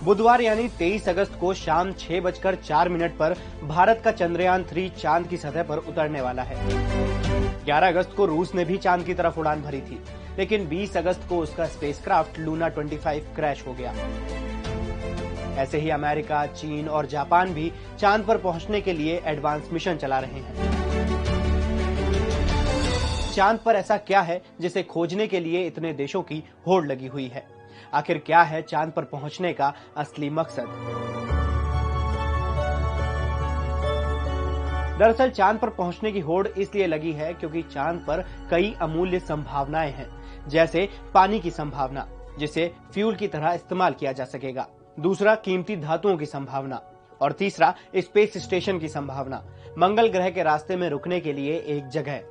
बुधवार यानी 23 अगस्त को शाम 6:04 पर भारत का चंद्रयान 3 चांद की सतह पर उतरने वाला है। 11 अगस्त को रूस ने भी चांद की तरफ उड़ान भरी थी, लेकिन 20 अगस्त को उसका स्पेसक्राफ्ट लूना 25 क्रैश हो गया। ऐसे ही अमेरिका, चीन और जापान भी चांद पर पहुंचने के लिए एडवांस मिशन चला रहे हैं। चांद पर ऐसा क्या है जिसे खोजने के लिए इतने देशों की होड़ लगी हुई है? आखिर क्या है चांद पर पहुंचने का असली मकसद? दरअसल चांद पर पहुंचने की होड़ इसलिए लगी है क्योंकि चांद पर कई अमूल्य संभावनाएं हैं, जैसे पानी की संभावना, जिसे फ्यूल की तरह इस्तेमाल किया जा सकेगा। दूसरा, कीमती धातुओं की संभावना। और तीसरा, स्पेस स्टेशन की संभावना, मंगल ग्रह के रास्ते में रुकने के लिए एक जगह।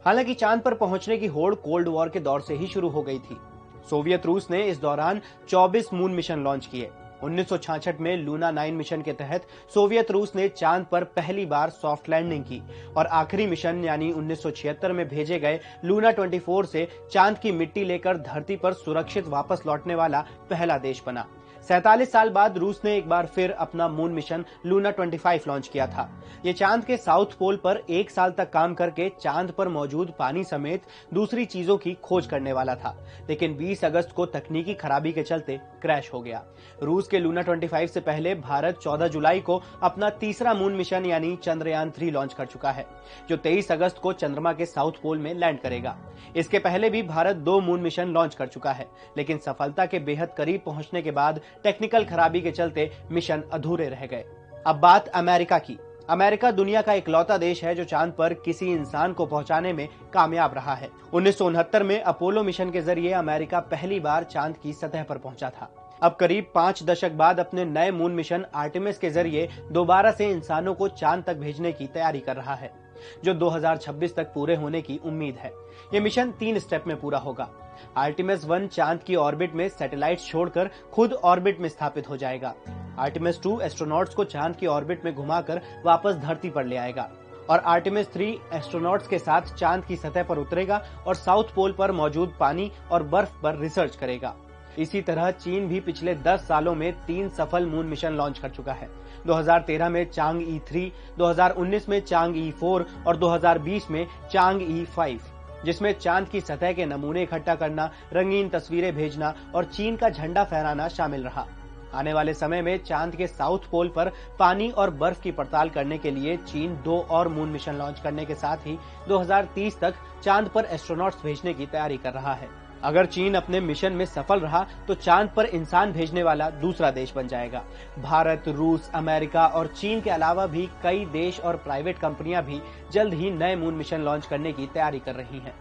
हालांकि चांद पर पहुंचने की होड़ कोल्ड वॉर के दौर से ही शुरू हो गई थी। सोवियत रूस ने इस दौरान 24 मून मिशन लॉन्च किए। 1966 में लूना 9 मिशन के तहत सोवियत रूस ने चांद पर पहली बार सॉफ्ट लैंडिंग की और आखिरी मिशन यानी 1976 में भेजे गए लूना 24 से चांद की मिट्टी लेकर धरती पर सुरक्षित वापस लौटने वाला पहला देश बना। 47 साल बाद रूस ने एक बार फिर अपना मून मिशन लूना 25 लॉन्च किया था। ये चांद के साउथ पोल पर 1 साल तक काम करके चांद पर मौजूद पानी समेत दूसरी चीजों की खोज करने वाला था, लेकिन 20 अगस्त को तकनीकी खराबी के चलते क्रैश हो गया। रूस के लूना 25 से पहले भारत 14 जुलाई को अपना तीसरा मून मिशन यानी चंद्रयान 3 लॉन्च कर चुका है, जो 23 अगस्त को चंद्रमा के साउथ पोल में लैंड करेगा। इसके पहले भी भारत 2 मून मिशन लॉन्च कर चुका है, लेकिन सफलता के बेहद करीब पहुंचने के बाद टेक्निकल खराबी के चलते मिशन अधूरे रह गए। अब बात अमेरिका की। अमेरिका दुनिया का इकलौता देश है जो चांद पर किसी इंसान को पहुंचाने में कामयाब रहा है। 1969 में अपोलो मिशन के जरिए अमेरिका पहली बार चांद की सतह पर पहुंचा था। अब करीब 5 दशक बाद अपने नए मून मिशन आर्टेमिस के जरिए दोबारा से इंसानों को चांद तक भेजने की तैयारी कर रहा है, जो 2026 तक पूरे होने की उम्मीद है। ये मिशन 3 स्टेप में पूरा होगा। आर्टेमिस 1 चांद की ऑर्बिट में सैटेलाइट्स छोड़कर खुद ऑर्बिट में स्थापित हो जाएगा। आर्टेमिस 2 एस्ट्रोनॉट्स को चांद की ऑर्बिट में घुमाकर वापस धरती पर ले आएगा और आर्टेमिस 3 एस्ट्रोनॉट्स के साथ चांद की सतह पर उतरेगा और साउथ पोल पर मौजूद पानी और बर्फ पर रिसर्च करेगा। इसी तरह चीन भी पिछले 10 सालों में 3 सफल मून मिशन लॉन्च कर चुका है। 2013 में चांगई 3, 2019 में चांगई 4 और 2020 में चांगई 5, जिसमें चांद की सतह के नमूने इकट्ठा करना, रंगीन तस्वीरें भेजना और चीन का झंडा फहराना शामिल रहा। आने वाले समय में चांद के साउथ पोल पर पानी और बर्फ की पड़ताल करने के लिए चीन 2 और मून मिशन लॉन्च करने के साथ ही 2030 तक चांद पर एस्ट्रोनॉट्स भेजने की तैयारी कर रहा है। अगर चीन अपने मिशन में सफल रहा तो चांद पर इंसान भेजने वाला दूसरा देश बन जाएगा। भारत, रूस, अमेरिका और चीन के अलावा भी कई देश और प्राइवेट कंपनियां भी जल्द ही नए मून मिशन लॉन्च करने की तैयारी कर रही हैं।